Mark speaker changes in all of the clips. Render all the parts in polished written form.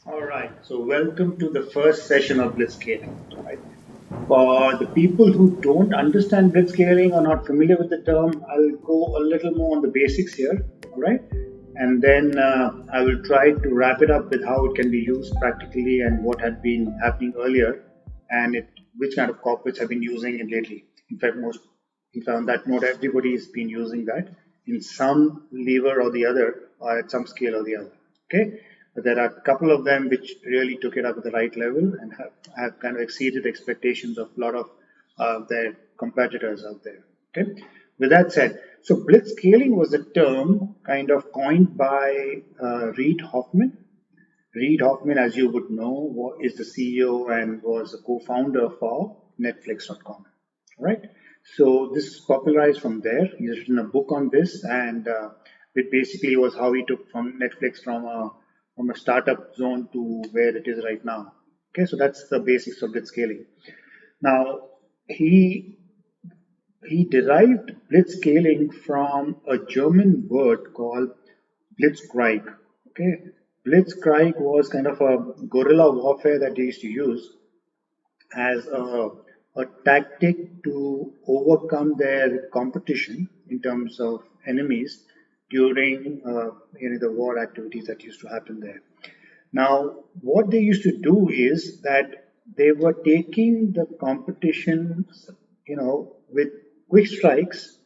Speaker 1: All right, so welcome to the first session of Blitzscaling. Right? For the people who don't understand Blitzscaling or not familiar with the term, I'll go a little more on the basics here. All right, and then I will try to wrap it up with how it can be used practically and what had been happening earlier, and which kind of corporates have been using it lately. In fact, on that note, everybody has been using that in some lever or the other, or at some scale or the other. Okay, but there are a couple of them which really took it up at the right level and have kind of exceeded expectations of a lot of their competitors out there. Okay, with that said, so blitzscaling was a term kind of coined by Reid Hoffman. Reid Hoffman, as you would know, is the CEO and was a co-founder for Netflix.com. Right? So this is popularized from there. He's written a book on this, and it basically was how he took from Netflix from a startup zone to where it is right now. Okay, so that's the basics of blitzscaling. Now he he derived blitzscaling from a German word called Blitzkrieg. Okay, Blitzkrieg was kind of a guerrilla warfare that they used to use as a tactic to overcome their competition in terms of enemies during the war activities that used to happen there. Now, what they used to do is that they were taking the competition, with quick strikes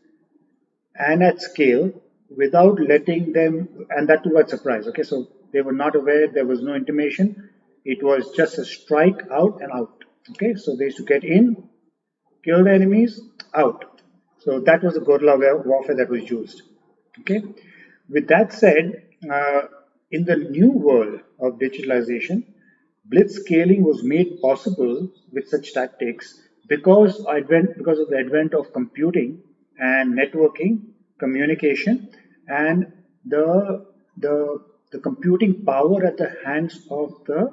Speaker 1: and at scale without letting them, and that too at surprise. Okay, so they were not aware, there was no intimation. It was just a strike out and out. Okay, so they used to get in, kill the enemies, out. So that was the guerrilla warfare that was used. Okay, with that said, in the new world of digitalization, blitzscaling was made possible with such tactics because of the advent of computing and networking, communication, and the the the computing power at the hands of the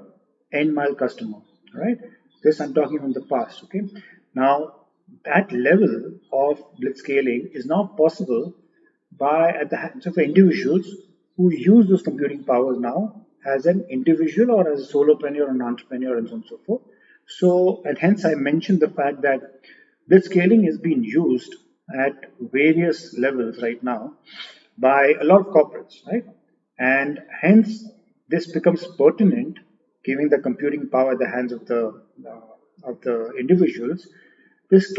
Speaker 1: end mile customer. Right? This I'm talking from the past. Okay. Now that level of blitzscaling is now possible by at the hands of individuals who use those computing powers now as an individual or as a solopreneur or an entrepreneur and so on and so forth. So, and hence I mentioned the fact that blitzscaling is being used at various levels right now by a lot of corporates, right? And hence this becomes pertinent, giving the computing power at the hands of the individuals. This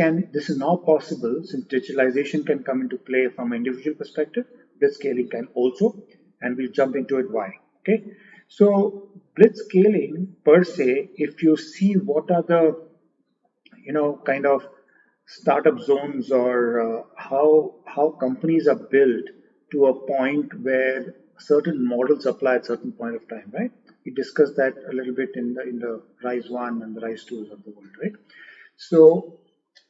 Speaker 1: is now possible since digitalization can come into play from an individual perspective. Blitzscaling can also, and we'll jump into it why. Okay, so blitzscaling per se, if you see what are the kind of startup zones or how companies are built to a point where certain models apply at certain point of time, right? We discussed that a little bit in the RISE 1 and the RISE 2s of the world, right? So,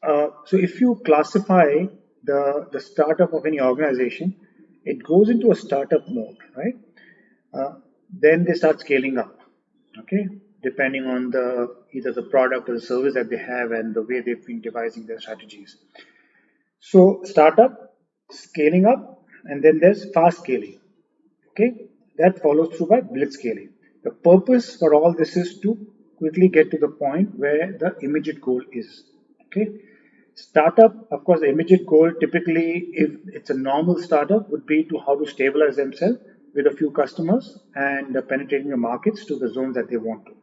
Speaker 1: so if you classify the startup of any organization, it goes into a startup mode, right? Uh, then they start scaling up, okay, depending on the either the product or the service that they have and the way they've been devising their strategies. So startup, scaling up, and then there's fast scaling. Okay, that follows through by blitz scaling. The purpose for all this is to quickly get to the point where the immediate goal is. Okay, startup, of course, the immediate goal typically, if it's a normal startup, would be to how to stabilize themselves with a few customers and penetrating the markets to the zones that they want to.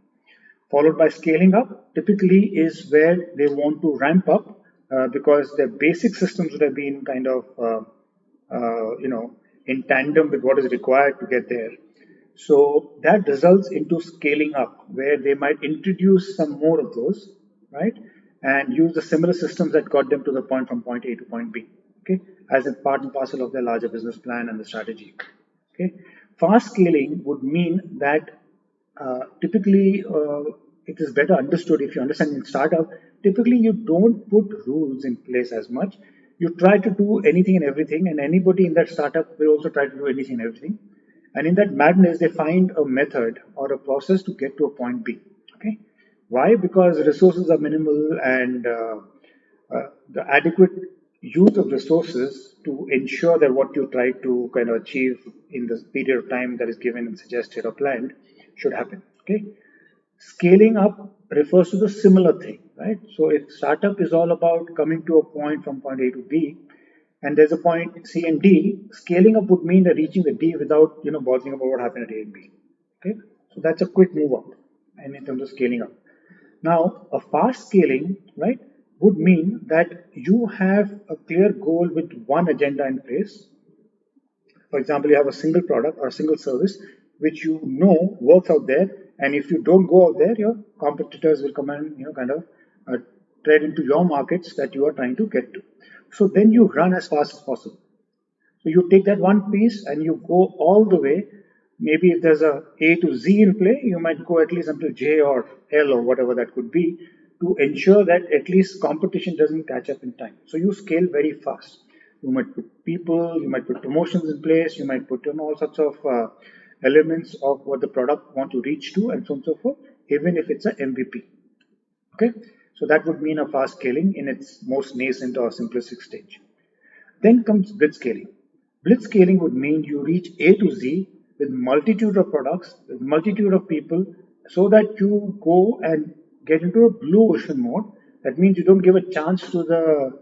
Speaker 1: Followed by scaling up, typically is where they want to ramp up because their basic systems would have been kind of in tandem with what is required to get there. So that results into scaling up, where they might introduce some more of those, right, and use the similar systems that got them to the point from point A to point B, okay, as a part and parcel of their larger business plan and the strategy. Okay, fast scaling would mean that typically it is better understood if you understand in startup. Typically, you don't put rules in place as much. You try to do anything and everything, and anybody in that startup will also try to do anything and everything. And in that madness, they find a method or a process to get to a point B. Okay, why? Because resources are minimal and the adequate use of resources to ensure that what you try to kind of achieve in the period of time that is given and suggested or planned should happen. Okay, scaling up refers to the similar thing, right? So if startup is all about coming to a point from point A to B, and there's a point C and D, scaling up would mean that reaching the D without bothering about what happened at A and B. Okay, so that's a quick move up, and in terms of scaling up. Now, a fast scaling, right, would mean that you have a clear goal with one agenda in place. For example, you have a single product or a single service which you know works out there, and if you don't go out there, your competitors will come and kind of tread into your markets that you are trying to get to. So then you run as fast as possible. So you take that one piece and you go all the way. Maybe if there's a A to Z in play, you might go at least until J or L or whatever that could be to ensure that at least competition doesn't catch up in time. So you scale very fast. You might put people, you might put promotions in place, you might put all sorts of elements of what the product want to reach to, and so on and so forth, even if it's a MVP. Okay, so that would mean a fast scaling in its most nascent or simplistic stage. Then comes blitzscaling. Blitzscaling would mean you reach A to Z with multitude of products, with multitude of people, so that you go and get into a blue ocean mode. That means you don't give a chance to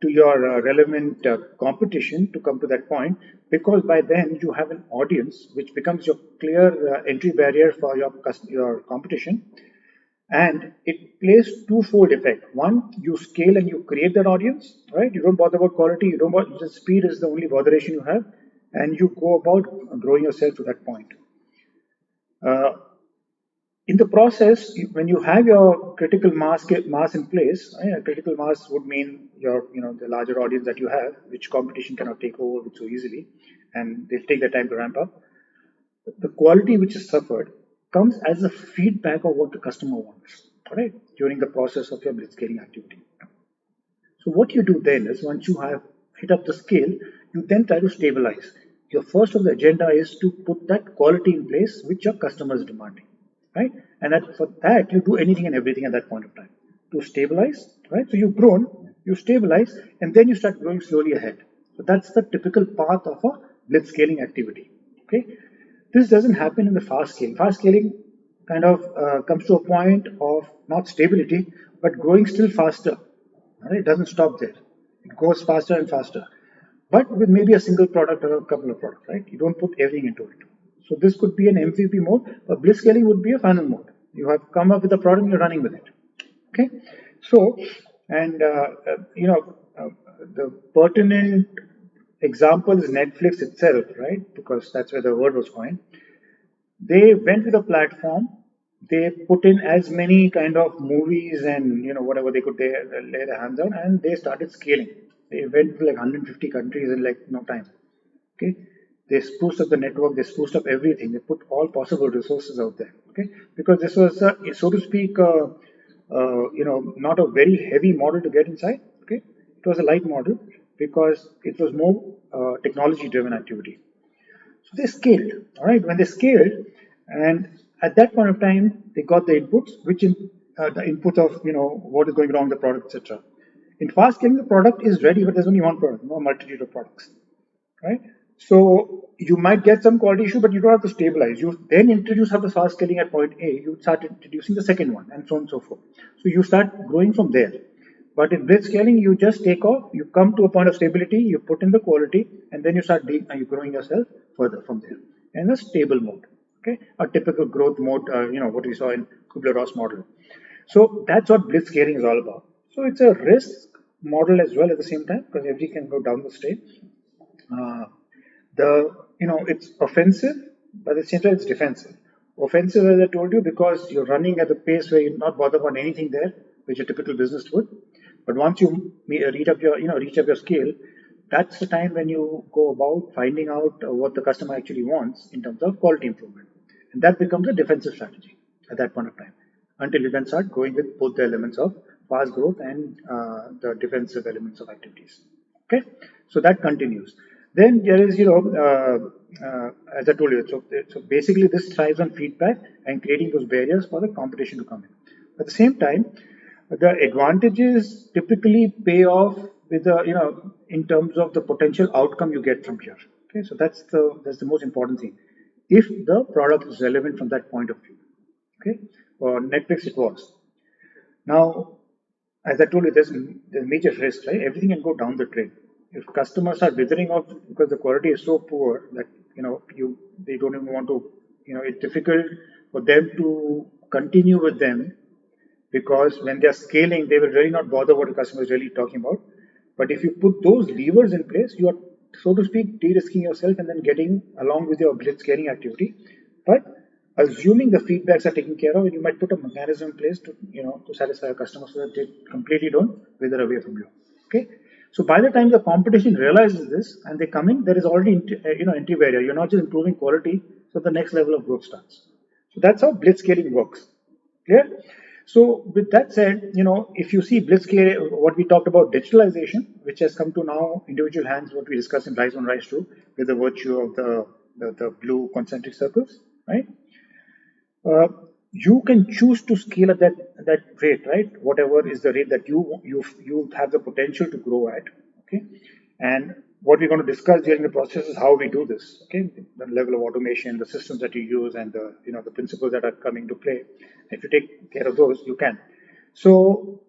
Speaker 1: your relevant competition to come to that point, because by then you have an audience which becomes your clear entry barrier for your competition, and it plays twofold effect. One, you scale and you create that audience, right? You don't bother about quality, you don't bother, just speed is the only botheration you have, and you go about growing yourself to that point. Uh, in the process, when you have your critical mass in place, critical mass would mean your the larger audience that you have, which competition cannot take over with so easily, and they'll take their time to ramp up. The quality which is suffered comes as a feedback of what the customer wants, right, during the process of your blitzscaling activity. So what you do then is, once you have hit up the scale, you then try to stabilize. Your first of the agenda is to put that quality in place which your customer is demanding, right? And that for that you do anything and everything at that point of time to stabilize, right? So you've grown, you stabilize, and then you start growing slowly ahead. So that's the typical path of a blitzscaling activity. Okay, this doesn't happen in the fast scaling. Fast scaling kind of comes to a point of not stability, but growing still faster. Right? It doesn't stop there. It goes faster and faster. But with maybe a single product or a couple of products, right? You don't put everything into it. So this could be an MVP mode, but blitzscaling would be a final mode. You have come up with a product, you're running with it. Okay. So, and the pertinent example is Netflix itself, right? Because that's where the word was coined. They went with a platform. They put in as many kind of movies and whatever they could lay their hands on, and they started scaling. They went to like 150 countries in like no time. Okay, they spruced up the network. They spruced up everything. They put all possible resources out there. Okay, because this was so to speak, not a very heavy model to get inside. Okay, it was a light model because it was more technology-driven activity. So they scaled, all right. When they scaled, and at that point of time, they got the inputs, the inputs of what is going wrong with the product, etc. In fast scaling, the product is ready, but there's only one product, no multitude of products, right? So you might get some quality issue, but you don't have to stabilize. You then introduce after fast scaling at point A, you start introducing the second one, and so on and so forth. So you start growing from there. But in blitzscaling, you just take off, you come to a point of stability, you put in the quality, and then you start growing yourself further from there in a stable mode. Okay, a typical growth mode, what we saw in Kubler-Ross model. So that's what blitzscaling is all about. So it's a risk model as well at the same time, because everything can go down the stage. Uh, it's offensive, but at the same time it's defensive. Offensive, as I told you, because you're running at a pace where you're not bothered about anything there, which a typical business would. But once you reach up your scale, that's the time when you go about finding out what the customer actually wants in terms of quality improvement, and that becomes a defensive strategy at that point of time. Until you then start going with both the elements of fast growth and the defensive elements of activities. Okay, so that continues. Then there is, as I told you, so basically this thrives on feedback and creating those barriers for the competition to come in. At the same time, the advantages typically pay off with in terms of the potential outcome you get from here. Okay, so that's the most important thing. if the product is relevant from that point of view. Okay, for Netflix it was. Now, as I told you, there's major risk, right? Everything can go down the drain. If customers are withering off because the quality is so poor that they don't even want to, it's difficult for them to continue with them, because when they're scaling, they will really not bother what the customer is really talking about. But if you put those levers in place, you are, so to speak, de-risking yourself and then getting along with your blitzscaling activity. But assuming the feedbacks are taken care of, you might put a mechanism in place to satisfy a customer so that they completely don't wither away from you. Okay. So by the time the competition realizes this and they come in, there is already entry barrier. You're not just improving quality, so the next level of growth starts. So that's how blitzscaling works. Clear? So with that said, if you see Blitzscaling, what we talked about digitalization, which has come to now individual hands, what we discussed in RISE1, RISE2, with the virtue of the blue concentric circles, right? Uh, you can choose to scale at that rate, right? Whatever is the rate that you have the potential to grow at, okay? And what we're going to discuss during the process is how we do this, okay? The level of automation, the systems that you use, and the principles that are coming to play. If you take care of those, you can. So,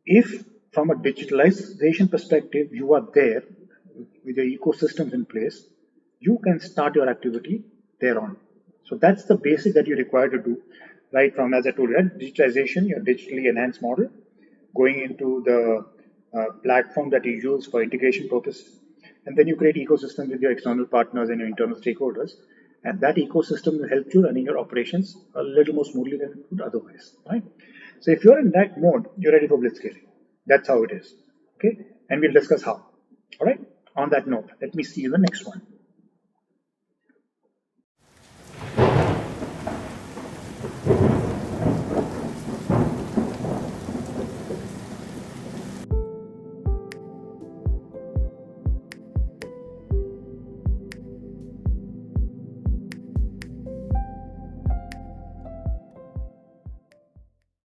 Speaker 1: if from a digitalization perspective you are there with your ecosystems in place, you can start your activity thereon. So that's the basic that you require to do, right? From, as I told you, right? Digitalization, your digitally enhanced model, going into the platform that you use for integration purposes, and then you create ecosystem with your external partners and your internal stakeholders, and that ecosystem will help you running your operations a little more smoothly than it would otherwise, right? So if you're in that mode, you're ready for blitzscaling. That's how it is, okay? And we'll discuss how. All right. On that note, let me see you in the next one.